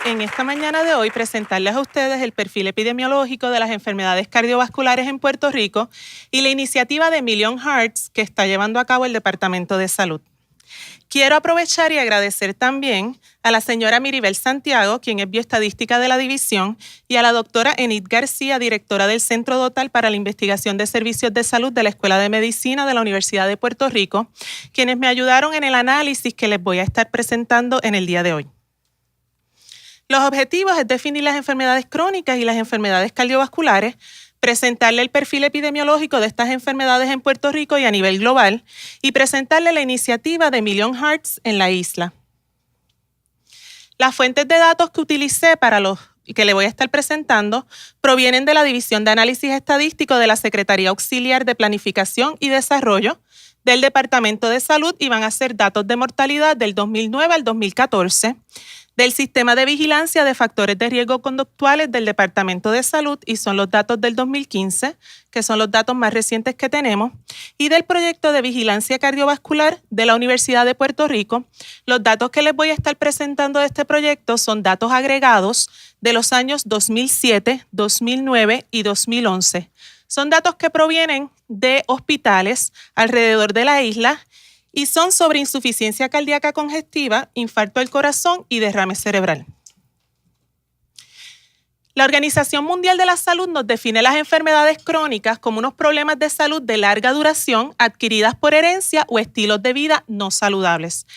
en esta mañana de hoy presentarles a ustedes el perfil epidemiológico de las enfermedades cardiovasculares en Puerto Rico y la iniciativa de Million Hearts que está llevando a cabo el Departamento de Salud. Quiero aprovechar y agradecer también a la señora Miribel Santiago, quien es bioestadística de la división, y a la doctora Enid García, directora del Centro Dotal para la Investigación de Servicios de Salud de la Escuela de Medicina de la Universidad de Puerto Rico, quienes me ayudaron en el análisis que les voy a estar presentando en el día de hoy. Los objetivos es definir las enfermedades crónicas y las enfermedades cardiovasculares, presentarle el perfil epidemiológico de estas enfermedades en Puerto Rico y a nivel global, y presentarle la iniciativa de Million Hearts en la isla. Las fuentes de datos que utilicé para los que le voy a estar presentando provienen de la División de Análisis Estadístico de la Secretaría Auxiliar de Planificación y Desarrollo del Departamento de Salud y van a ser datos de mortalidad del 2009 al 2014, del Sistema de Vigilancia de Factores de Riesgo Conductuales del Departamento de Salud, y son los datos del 2015, que son los datos más recientes que tenemos, y del Proyecto de Vigilancia Cardiovascular de la Universidad de Puerto Rico. Los datos que les voy a estar presentando de este proyecto son datos agregados de los años 2007, 2009 y 2011. Son datos que provienen de hospitales alrededor de la isla y son sobre insuficiencia cardíaca congestiva, infarto del corazón y derrame cerebral. La Organización Mundial de la Salud nos define las enfermedades crónicas como unos problemas de salud de larga duración adquiridas por herencia o estilos de vida no saludables.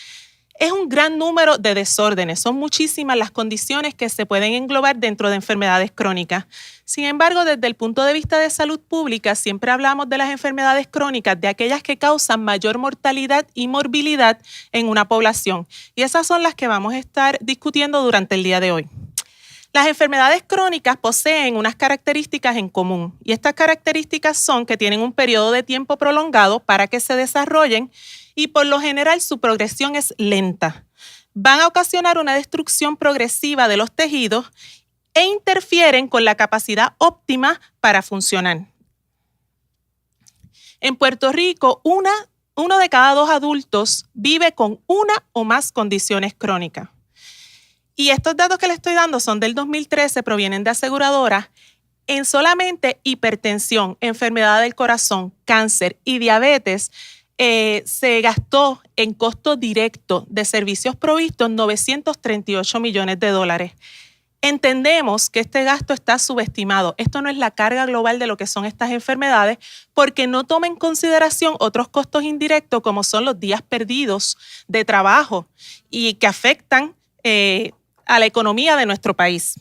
Es un gran número de desórdenes, son muchísimas las condiciones que se pueden englobar dentro de enfermedades crónicas. Sin embargo, desde el punto de vista de salud pública, siempre hablamos de las enfermedades crónicas, de aquellas que causan mayor mortalidad y morbilidad en una población. Y esas son las que vamos a estar discutiendo durante el día de hoy. Las enfermedades crónicas poseen unas características en común y estas características son que tienen un periodo de tiempo prolongado para que se desarrollen y por lo general su progresión es lenta. Van a ocasionar una destrucción progresiva de los tejidos e interfieren con la capacidad óptima para funcionar. En Puerto Rico, uno de cada 2 adultos vive con una o más condiciones crónicas. Y estos datos que les estoy dando son del 2013, provienen de aseguradoras. En solamente hipertensión, enfermedad del corazón, cáncer y diabetes, se gastó en costo directo de servicios provistos 938 millones de dólares. Entendemos que este gasto está subestimado. Esto no es la carga global de lo que son estas enfermedades porque no toma en consideración otros costos indirectos como son los días perdidos de trabajo y que afectan a la economía de nuestro país.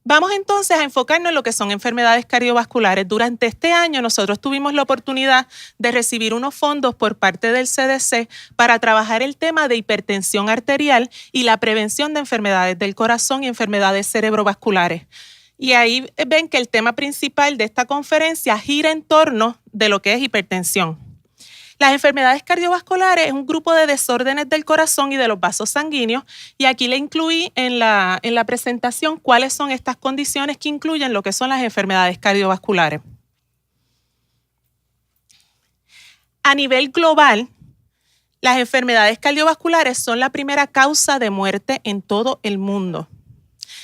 Vamos entonces a enfocarnos en lo que son enfermedades cardiovasculares. Durante este año nosotros tuvimos la oportunidad de recibir unos fondos por parte del CDC para trabajar el tema de hipertensión arterial y la prevención de enfermedades del corazón y enfermedades cerebrovasculares. Y ahí ven que el tema principal de esta conferencia gira en torno de lo que es hipertensión. Las enfermedades cardiovasculares es un grupo de desórdenes del corazón y de los vasos sanguíneos y aquí le incluí en la presentación cuáles son estas condiciones que incluyen lo que son las enfermedades cardiovasculares. A nivel global, las enfermedades cardiovasculares son la primera causa de muerte en todo el mundo.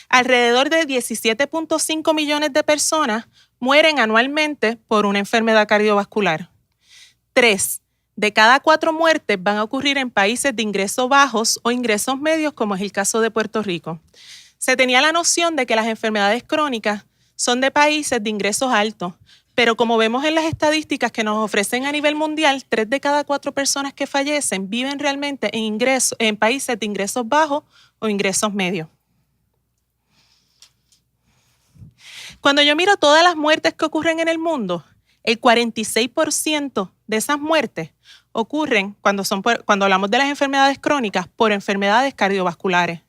Alrededor de 17.5 millones de personas mueren anualmente por una enfermedad cardiovascular. 3 de cada 4 muertes van a ocurrir en países de ingresos bajos o ingresos medios, como es el caso de Puerto Rico. Se tenía la noción de que las enfermedades crónicas son de países de ingresos altos, pero como vemos en las estadísticas que nos ofrecen a nivel mundial, 3 de cada 4 personas que fallecen viven realmente en países de ingresos bajos o ingresos medios. Cuando yo miro todas las muertes que ocurren en el mundo, el 46% de esas muertes ocurren cuando hablamos de las enfermedades crónicas por enfermedades cardiovasculares,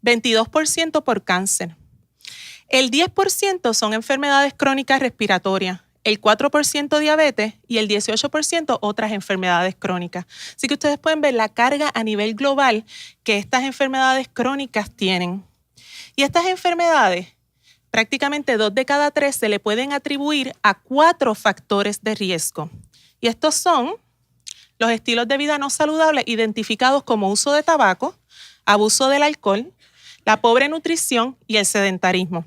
22% por cáncer. El 10% son enfermedades crónicas respiratorias, el 4% diabetes y el 18% otras enfermedades crónicas. Así que ustedes pueden ver la carga a nivel global que estas enfermedades crónicas tienen. Y estas enfermedades, prácticamente 2 de cada 3 se le pueden atribuir a 4 factores de riesgo. Y estos son los estilos de vida no saludables identificados como uso de tabaco, abuso del alcohol, la pobre nutrición y el sedentarismo.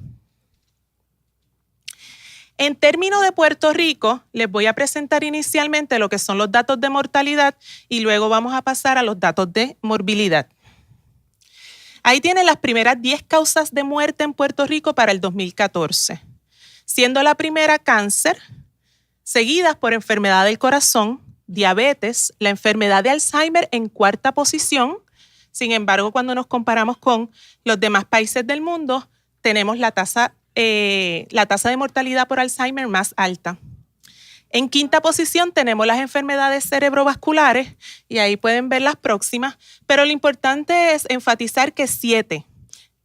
En términos de Puerto Rico, les voy a presentar inicialmente lo que son los datos de mortalidad y luego vamos a pasar a los datos de morbilidad. Ahí tienen las primeras 10 causas de muerte en Puerto Rico para el 2014, siendo la primera cáncer, seguidas por enfermedad del corazón, diabetes, la enfermedad de Alzheimer en cuarta posición. Sin embargo, cuando nos comparamos con los demás países del mundo, tenemos la tasa de mortalidad por Alzheimer más alta. En quinta posición tenemos las enfermedades cerebrovasculares y ahí pueden ver las próximas, pero lo importante es enfatizar que 7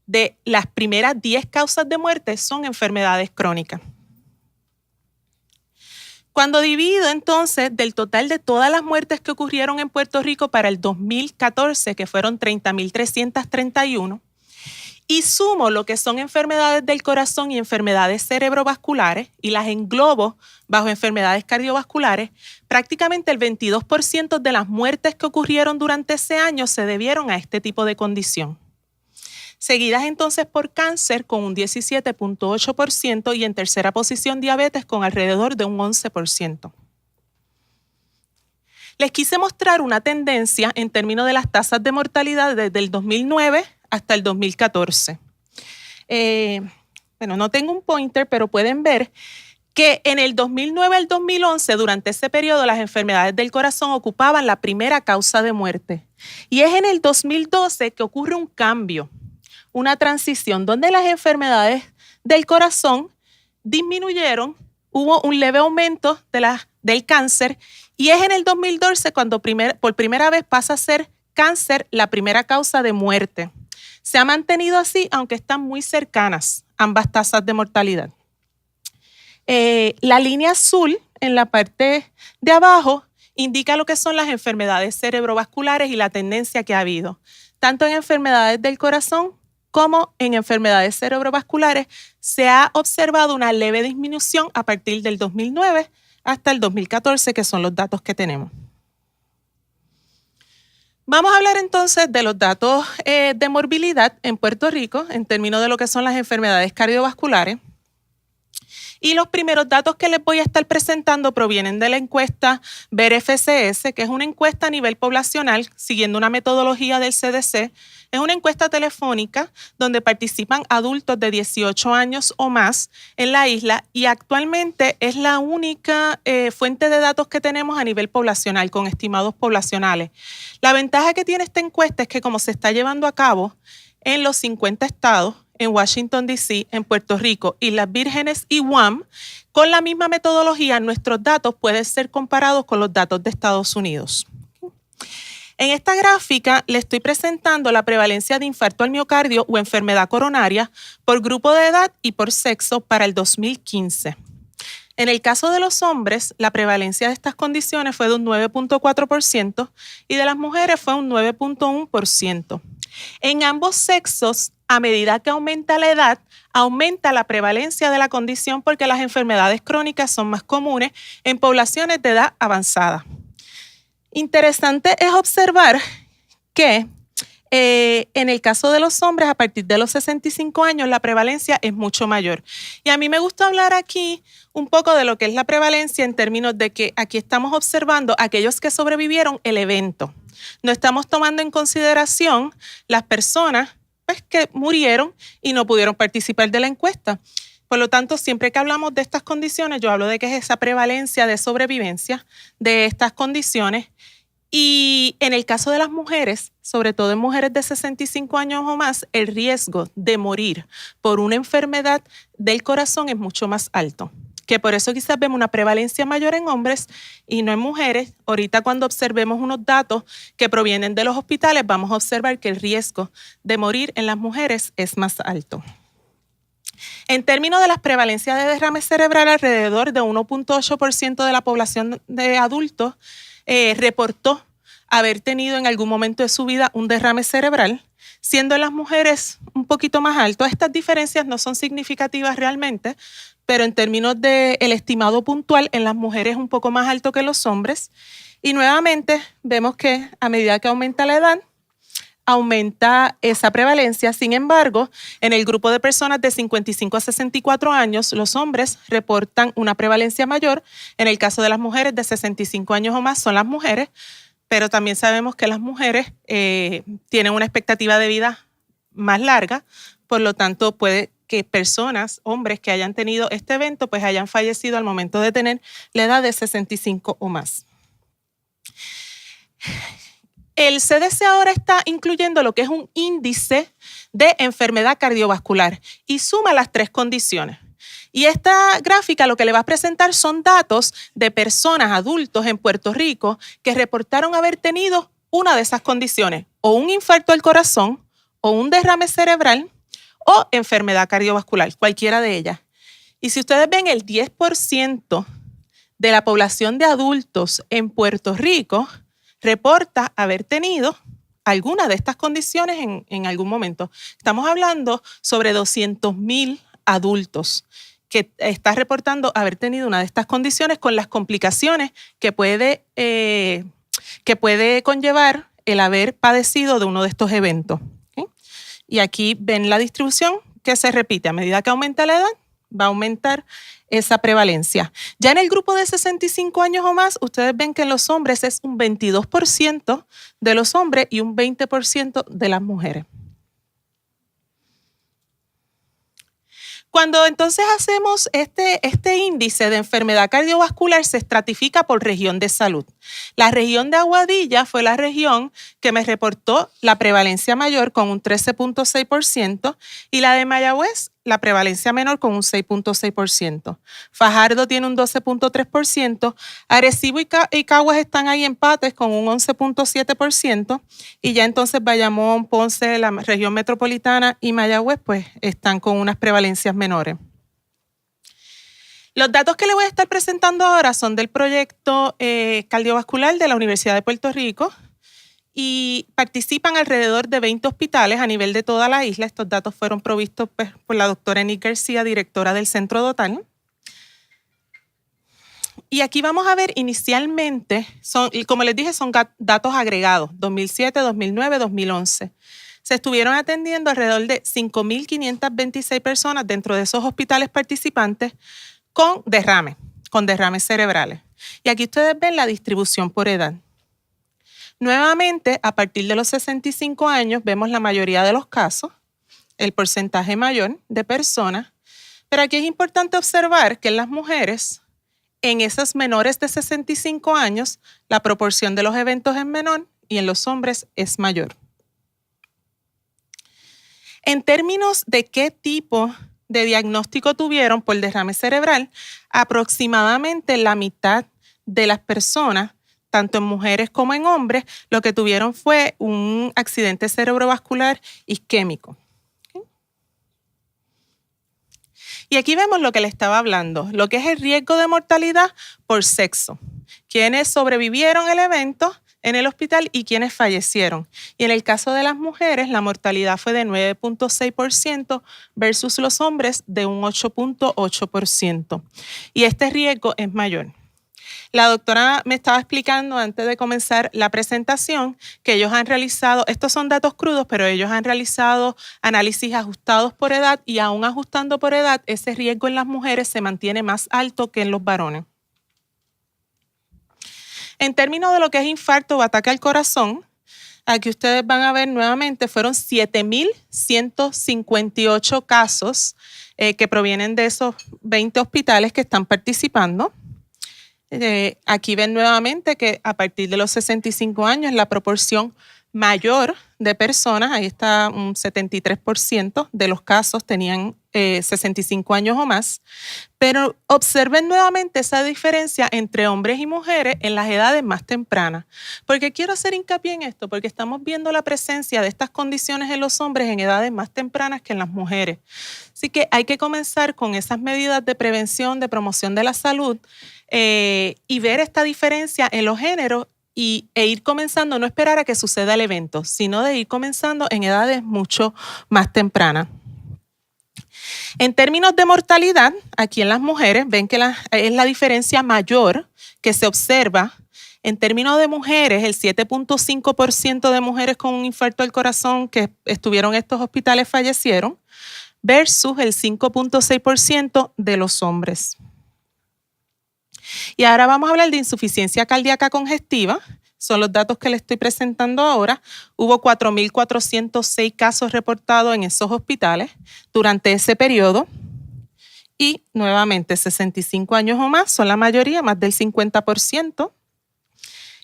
de las primeras 10 causas de muerte son enfermedades crónicas. Cuando divido entonces del total de todas las muertes que ocurrieron en Puerto Rico para el 2014, que fueron 30.331, y sumo lo que son enfermedades del corazón y enfermedades cerebrovasculares y las englobo bajo enfermedades cardiovasculares, prácticamente el 22% de las muertes que ocurrieron durante ese año se debieron a este tipo de condición. Seguidas entonces por cáncer con un 17.8% y en tercera posición diabetes con alrededor de un 11%. Les quise mostrar una tendencia en términos de las tasas de mortalidad desde el 2009 hasta el 2014. No tengo un pointer, pero pueden ver que en el 2009 al 2011, durante ese periodo, las enfermedades del corazón ocupaban la primera causa de muerte. Y es en el 2012 que ocurre un cambio, una transición, donde las enfermedades del corazón disminuyeron, hubo un leve aumento del cáncer, y es en el 2012 cuando por primera vez pasa a ser cáncer la primera causa de muerte. Se ha mantenido así, aunque están muy cercanas ambas tasas de mortalidad. La línea azul en la parte de abajo indica lo que son las enfermedades cerebrovasculares y la tendencia que ha habido, tanto en enfermedades del corazón como en enfermedades cerebrovasculares. Se ha observado una leve disminución a partir del 2009 hasta el 2014, que son los datos que tenemos. Vamos a hablar entonces de los datos de morbilidad en Puerto Rico en términos de lo que son las enfermedades cardiovasculares. Y los primeros datos que les voy a estar presentando provienen de la encuesta VER-FCS, que es una encuesta a nivel poblacional siguiendo una metodología del CDC. Es una encuesta telefónica donde participan adultos de 18 años o más en la isla y actualmente es la única fuente de datos que tenemos a nivel poblacional con estimados poblacionales. La ventaja que tiene esta encuesta es que como se está llevando a cabo en los 50 estados, en Washington, D.C., en Puerto Rico, Islas Vírgenes y Guam, con la misma metodología, nuestros datos pueden ser comparados con los datos de Estados Unidos. En esta gráfica le estoy presentando la prevalencia de infarto al miocardio o enfermedad coronaria por grupo de edad y por sexo para el 2015. En el caso de los hombres, la prevalencia de estas condiciones fue de un 9.4% y de las mujeres fue un 9.1%. En ambos sexos, a medida que aumenta la edad, aumenta la prevalencia de la condición porque las enfermedades crónicas son más comunes en poblaciones de edad avanzada. Interesante es observar que en el caso de los hombres, a partir de los 65 años, la prevalencia es mucho mayor. Y a mí me gusta hablar aquí un poco de lo que es la prevalencia en términos de que aquí estamos observando aquellos que sobrevivieron el evento. No estamos tomando en consideración las personas que murieron y no pudieron participar de la encuesta. Por lo tanto, siempre que hablamos de estas condiciones, yo hablo de que es esa prevalencia de sobrevivencia de estas condiciones. Y en el caso de las mujeres, sobre todo en mujeres de 65 años o más, el riesgo de morir por una enfermedad del corazón es mucho más alto. Que por eso quizás vemos una prevalencia mayor en hombres y no en mujeres. Ahorita cuando observemos unos datos que provienen de los hospitales, vamos a observar que el riesgo de morir en las mujeres es más alto. En términos de las prevalencias de derrame cerebral, alrededor de 1.8% de la población de adultos reportó haber tenido en algún momento de su vida un derrame cerebral, siendo en las mujeres un poquito más alto. Estas diferencias no son significativas realmente, pero en términos del estimado puntual, en las mujeres es un poco más alto que los hombres. Y nuevamente vemos que a medida que aumenta la edad, aumenta esa prevalencia. Sin embargo, en el grupo de personas de 55 a 64 años, los hombres reportan una prevalencia mayor. En el caso de las mujeres de 65 años o más son las mujeres, pero también sabemos que las mujeres tienen una expectativa de vida más larga, por lo tanto puede que personas, hombres que hayan tenido este evento, pues hayan fallecido al momento de tener la edad de 65 o más. El CDC ahora está incluyendo lo que es un índice de enfermedad cardiovascular y suma las 3 condiciones. Y esta gráfica lo que le va a presentar son datos de personas, adultos en Puerto Rico que reportaron haber tenido una de esas condiciones, o un infarto al corazón, o un derrame cerebral, o enfermedad cardiovascular, cualquiera de ellas. Y si ustedes ven, el 10% de la población de adultos en Puerto Rico reporta haber tenido alguna de estas condiciones en algún momento. Estamos hablando sobre 200,000 adultos que están reportando haber tenido una de estas condiciones con las complicaciones que puede conllevar el haber padecido de uno de estos eventos. ¿Okay? Y aquí ven la distribución que se repite. A medida que aumenta la edad, va a aumentar esa prevalencia. Ya en el grupo de 65 años o más, ustedes ven que en los hombres es un 22% de los hombres y un 20% de las mujeres. Cuando entonces hacemos este índice de enfermedad cardiovascular, se estratifica por región de salud. La región de Aguadilla fue la región que me reportó la prevalencia mayor con un 13.6% y la de Mayagüez la prevalencia menor con un 6.6%. Fajardo tiene un 12.3%, Arecibo y Caguas están ahí empates con un 11.7% y ya entonces Bayamón, Ponce, la región metropolitana y Mayagüez pues están con unas prevalencias menores. Los datos que les voy a estar presentando ahora son del proyecto cardiovascular de la Universidad de Puerto Rico y participan alrededor de 20 hospitales a nivel de toda la isla. Estos datos fueron provistos pues, por la doctora Enid García, directora del Centro Dotal. Y aquí vamos a ver inicialmente, como les dije, son datos agregados, 2007, 2009, 2011. Se estuvieron atendiendo alrededor de 5.526 personas dentro de esos hospitales participantes con derrames cerebrales. Y aquí ustedes ven la distribución por edad. Nuevamente, a partir de los 65 años, vemos la mayoría de los casos, el porcentaje mayor de personas, pero aquí es importante observar que en las mujeres, en esas menores de 65 años, la proporción de los eventos es menor y en los hombres es mayor. En términos de qué tipo de diagnóstico tuvieron por derrame cerebral, aproximadamente la mitad de las personas, tanto en mujeres como en hombres, lo que tuvieron fue un accidente cerebrovascular isquémico. ¿Okay? Y aquí vemos lo que le estaba hablando, lo que es el riesgo de mortalidad por sexo. Quienes sobrevivieron el evento en el hospital y quienes fallecieron. Y en el caso de las mujeres, la mortalidad fue de 9.6% versus los hombres de un 8.8%. Y este riesgo es mayor. La doctora me estaba explicando antes de comenzar la presentación que ellos han realizado, estos son datos crudos, pero ellos han realizado análisis ajustados por edad y aún ajustando por edad, ese riesgo en las mujeres se mantiene más alto que en los varones. En términos de lo que es infarto o ataque al corazón, aquí ustedes van a ver nuevamente, fueron 7.158 casos que provienen de esos 20 hospitales que están participando. Aquí ven nuevamente que a partir de los 65 años la proporción mayor de personas, ahí está un 73% de los casos tenían 65 años o más, pero observen nuevamente esa diferencia entre hombres y mujeres en las edades más tempranas. Porque quiero hacer hincapié en esto, porque estamos viendo la presencia de estas condiciones en los hombres en edades más tempranas que en las mujeres. Así que hay que comenzar con esas medidas de prevención, de promoción de la salud y ver esta diferencia en los géneros e ir comenzando, no esperar a que suceda el evento, sino de ir comenzando en edades mucho más tempranas. En términos de mortalidad, aquí en las mujeres ven que es la diferencia mayor que se observa En términos de mujeres, el 7.5% de mujeres con un infarto al corazón que estuvieron en estos hospitales fallecieron, versus el 5.6% de los hombres. Y ahora vamos a hablar de insuficiencia cardíaca congestiva. Son los datos que les estoy presentando ahora. Hubo 4.406 casos reportados en esos hospitales durante ese periodo. Y nuevamente, 65 años o más son la mayoría, más del 50%.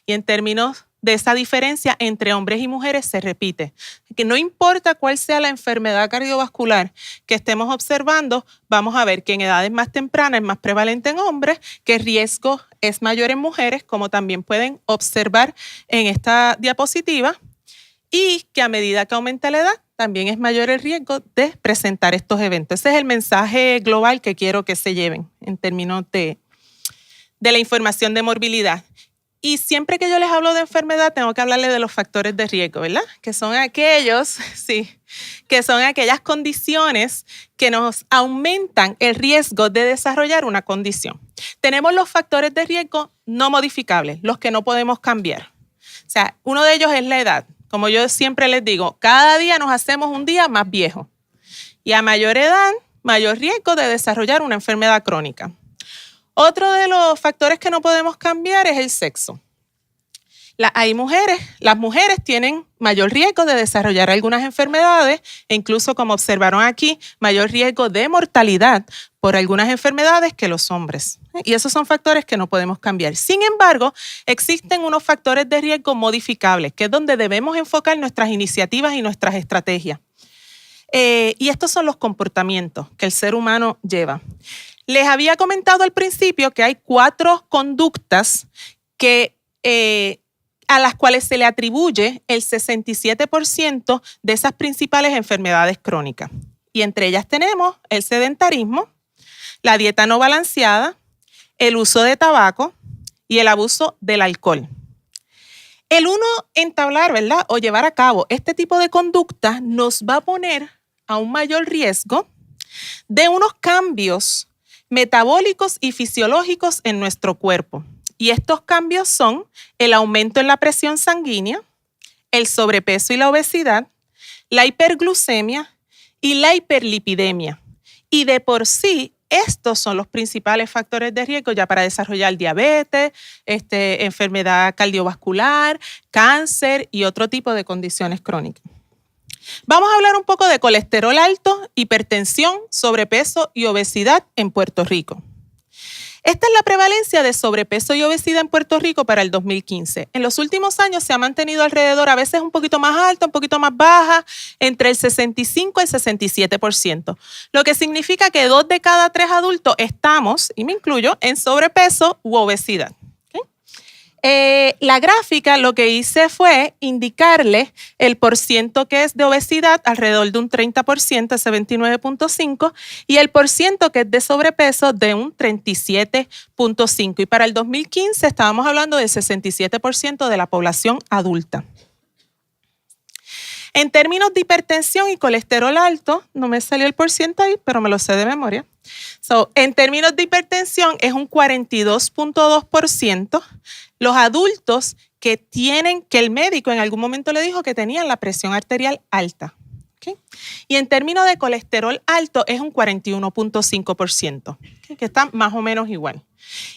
Y en términos de esa diferencia entre hombres y mujeres se repite. Que no importa cuál sea la enfermedad cardiovascular que estemos observando, vamos a ver que en edades más tempranas es más prevalente en hombres, que el riesgo es mayor en mujeres, como también pueden observar en esta diapositiva, y que a medida que aumenta la edad, también es mayor el riesgo de presentar estos eventos. Ese es el mensaje global que quiero que se lleven en términos de la información de morbilidad. Y siempre que yo les hablo de enfermedad, tengo que hablarles de los factores de riesgo, ¿verdad? Que son aquellas condiciones que nos aumentan el riesgo de desarrollar una condición. Tenemos los factores de riesgo no modificables, los que no podemos cambiar. O sea, uno de ellos es la edad. Como yo siempre les digo, cada día nos hacemos un día más viejo. Y a mayor edad, mayor riesgo de desarrollar una enfermedad crónica. Otro de los factores que no podemos cambiar es el sexo. Las mujeres tienen mayor riesgo de desarrollar algunas enfermedades e incluso, como observaron aquí, mayor riesgo de mortalidad por algunas enfermedades que los hombres. Y esos son factores que no podemos cambiar. Sin embargo, existen unos factores de riesgo modificables, que es donde debemos enfocar nuestras iniciativas y nuestras estrategias. Y estos son los comportamientos que el ser humano lleva. Les había comentado al principio que hay 4 conductas a las cuales se le atribuye el 67% de esas principales enfermedades crónicas. Y entre ellas tenemos el sedentarismo, la dieta no balanceada, el uso de tabaco y el abuso del alcohol. El uno entablar, ¿verdad?, o llevar a cabo este tipo de conductas nos va a poner a un mayor riesgo de unos cambios metabólicos y fisiológicos en nuestro cuerpo. Y estos cambios son el aumento en la presión sanguínea, el sobrepeso y la obesidad, la hiperglucemia y la hiperlipidemia. Y de por sí, estos son los principales factores de riesgo ya para desarrollar diabetes, enfermedad cardiovascular, cáncer y otro tipo de condiciones crónicas. Vamos a hablar un poco de colesterol alto, hipertensión, sobrepeso y obesidad en Puerto Rico. Esta es la prevalencia de sobrepeso y obesidad en Puerto Rico para el 2015. En los últimos años se ha mantenido alrededor, a veces un poquito más alta, un poquito más baja, entre el 65 y el 67%. Lo que significa que 2 de cada 3 adultos estamos, y me incluyo, en sobrepeso u obesidad. La gráfica lo que hice fue indicarle el porciento que es de obesidad, alrededor de un 30%, ese 29.5%, y el porciento que es de sobrepeso de un 37.5%. Y para el 2015 estábamos hablando del 67% de la población adulta. En términos de hipertensión y colesterol alto, no me salió el porciento ahí, pero me lo sé de memoria. En términos de hipertensión es un 42.2%. Los adultos que el médico en algún momento le dijo que tenían la presión arterial alta. ¿Okay? Y en términos de colesterol alto es un 41.5%, ¿okay? Que está más o menos igual.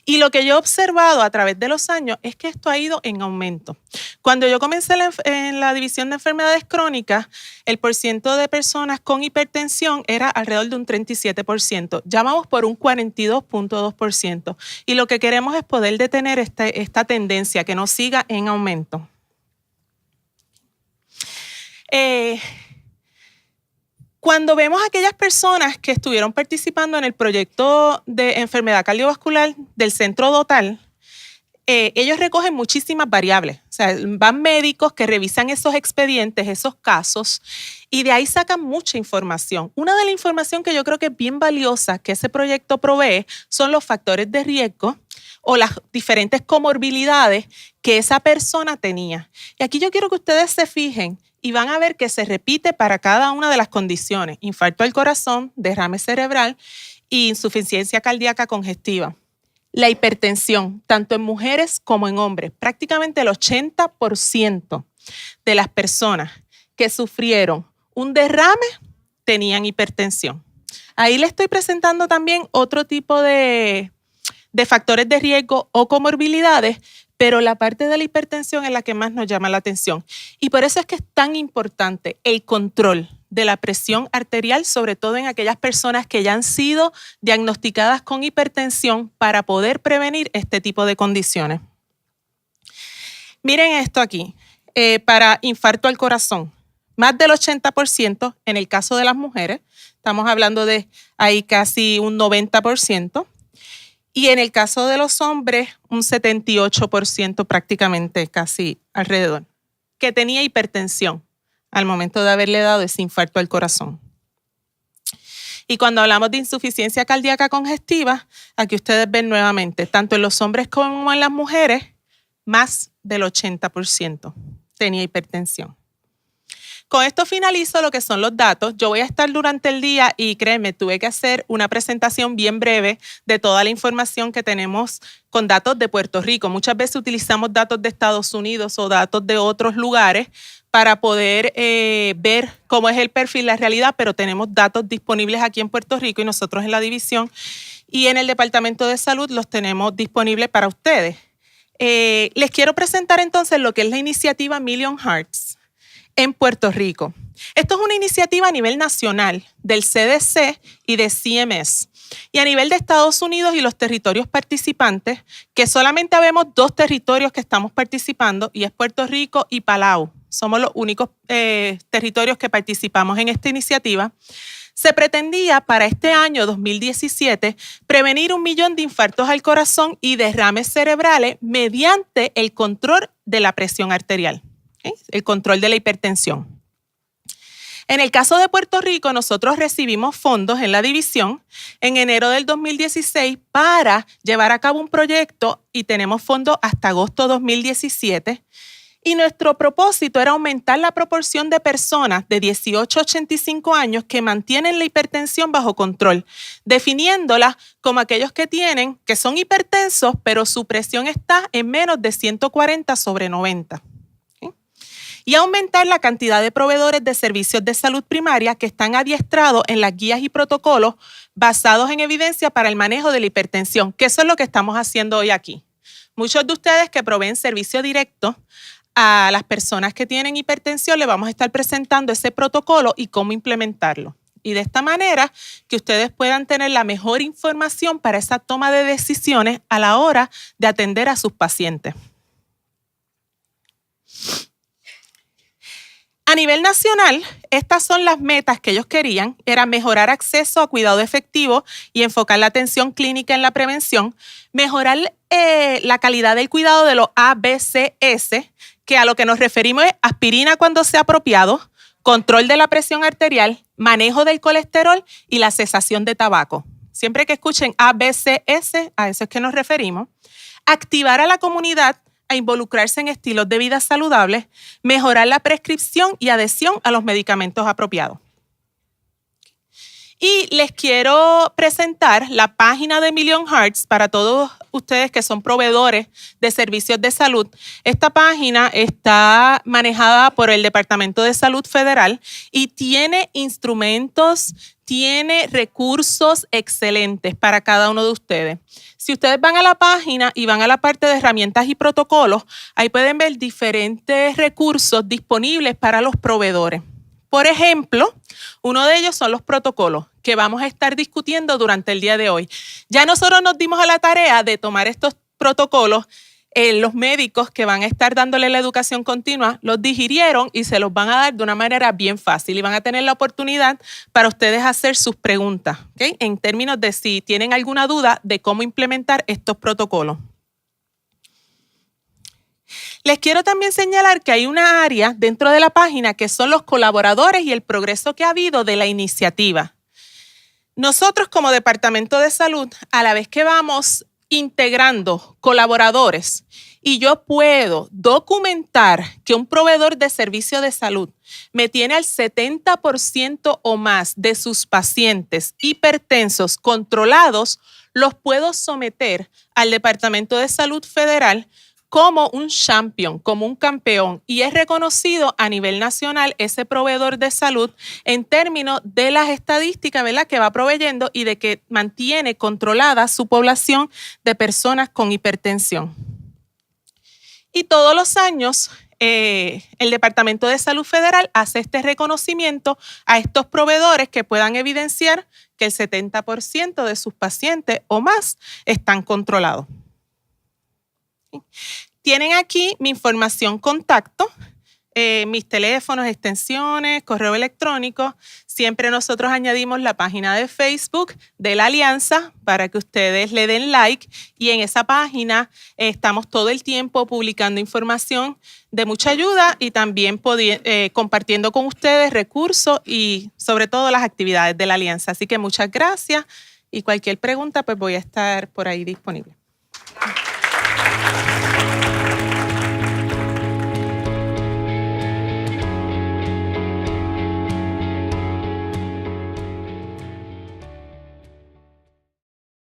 Y lo que yo he observado a través de los años es que esto ha ido en aumento. Cuando yo comencé en la división de enfermedades crónicas, el porciento de personas con hipertensión era alrededor de un 37%. Ya vamos por un 42.2%. Y lo que queremos es poder detener esta tendencia, que no siga en aumento. Cuando vemos a aquellas personas que estuvieron participando en el proyecto de enfermedad cardiovascular del Centro Dotal, ellos recogen muchísimas variables. O sea, van médicos que revisan esos expedientes, esos casos, y de ahí sacan mucha información. Una de las información que yo creo que es bien valiosa que ese proyecto provee son los factores de riesgo o las diferentes comorbilidades que esa persona tenía. Y aquí yo quiero que ustedes se fijen y van a ver que se repite para cada una de las condiciones: infarto al corazón, derrame cerebral e insuficiencia cardíaca congestiva. La hipertensión, tanto en mujeres como en hombres. Prácticamente el 80% de las personas que sufrieron un derrame tenían hipertensión. Ahí le estoy presentando también otro tipo de factores de riesgo o comorbilidades, pero la parte de la hipertensión es la que más nos llama la atención. Y por eso es que es tan importante el control de la presión arterial, sobre todo en aquellas personas que ya han sido diagnosticadas con hipertensión para poder prevenir este tipo de condiciones. Miren esto aquí, para infarto al corazón, más del 80% en el caso de las mujeres, estamos hablando de ahí casi un 90%, y en el caso de los hombres un 78% prácticamente, casi alrededor, que tenía hipertensión al momento de haberle dado ese infarto al corazón. Y cuando hablamos de insuficiencia cardíaca congestiva, aquí ustedes ven nuevamente, tanto en los hombres como en las mujeres, más del 80% tenía hipertensión. Con esto finalizo lo que son los datos. Yo voy a estar durante el día y créeme, tuve que hacer una presentación bien breve de toda la información que tenemos con datos de Puerto Rico. Muchas veces utilizamos datos de Estados Unidos o datos de otros lugares para poder ver cómo es el perfil, la realidad, pero tenemos datos disponibles aquí en Puerto Rico y nosotros en la división y en el Departamento de Salud los tenemos disponibles para ustedes. Les quiero presentar entonces lo que es la iniciativa Million Hearts en Puerto Rico. Esto es una iniciativa a nivel nacional del CDC y de CMS. Y a nivel de Estados Unidos y los territorios participantes, que solamente vemos 2 territorios que estamos participando, y es Puerto Rico y Palau. Somos los únicos territorios que participamos en esta iniciativa. Se pretendía para este año 2017 prevenir 1 millón de infartos al corazón y derrames cerebrales mediante el control de la presión arterial, el control de la hipertensión. En el caso de Puerto Rico, nosotros recibimos fondos en la división en enero del 2016 para llevar a cabo un proyecto y tenemos fondos hasta agosto 2017. Y nuestro propósito era aumentar la proporción de personas de 18 a 85 años que mantienen la hipertensión bajo control, definiéndola como aquellos que son hipertensos, pero su presión está en menos de 140/90. Y aumentar la cantidad de proveedores de servicios de salud primaria que están adiestrados en las guías y protocolos basados en evidencia para el manejo de la hipertensión, que eso es lo que estamos haciendo hoy aquí. Muchos de ustedes que proveen servicio directo a las personas que tienen hipertensión, le vamos a estar presentando ese protocolo y cómo implementarlo. Y de esta manera que ustedes puedan tener la mejor información para esa toma de decisiones a la hora de atender a sus pacientes. A nivel nacional, estas son las metas que ellos querían, era mejorar acceso a cuidado efectivo y enfocar la atención clínica en la prevención, mejorar la calidad del cuidado de los ABCS, que a lo que nos referimos es aspirina cuando sea apropiado, control de la presión arterial, manejo del colesterol y la cesación de tabaco. Siempre que escuchen ABCS, a eso es que nos referimos. Activar a la comunidad a involucrarse en estilos de vida saludables, mejorar la prescripción y adhesión a los medicamentos apropiados. Y les quiero presentar la página de Million Hearts para todos ustedes que son proveedores de servicios de salud. Esta página está manejada por el Departamento de Salud Federal y tiene instrumentos, tiene recursos excelentes para cada uno de ustedes. Si ustedes van a la página y van a la parte de herramientas y protocolos, ahí pueden ver diferentes recursos disponibles para los proveedores. Por ejemplo, uno de ellos son los protocolos que vamos a estar discutiendo durante el día de hoy. Ya nosotros nos dimos a la tarea de tomar estos protocolos. Los médicos que van a estar dándole la educación continua los digirieron y se los van a dar de una manera bien fácil y van a tener la oportunidad para ustedes hacer sus preguntas, ¿okay? En términos de si tienen alguna duda de cómo implementar estos protocolos. Les quiero también señalar que hay una área dentro de la página que son los colaboradores y el progreso que ha habido de la iniciativa. Nosotros como Departamento de Salud, a la vez que vamos integrando colaboradores y yo puedo documentar que un proveedor de servicio de salud me tiene al 70% o más de sus pacientes hipertensos controlados, los puedo someter al Departamento de Salud Federal como un champion, como un campeón, y es reconocido a nivel nacional ese proveedor de salud en términos de las estadísticas, ¿verdad?, que va proveyendo y de que mantiene controlada su población de personas con hipertensión. Y todos los años el Departamento de Salud Federal hace este reconocimiento a estos proveedores que puedan evidenciar que el 70% de sus pacientes o más están controlados. Tienen aquí mi información contacto, mis teléfonos, extensiones, correo electrónico. Siempre nosotros añadimos la página de Facebook de la Alianza para que ustedes le den like, y en esa página estamos todo el tiempo publicando información de mucha ayuda y también compartiendo con ustedes recursos y sobre todo las actividades de la Alianza. Así que muchas gracias, y cualquier pregunta pues voy a estar por ahí disponible.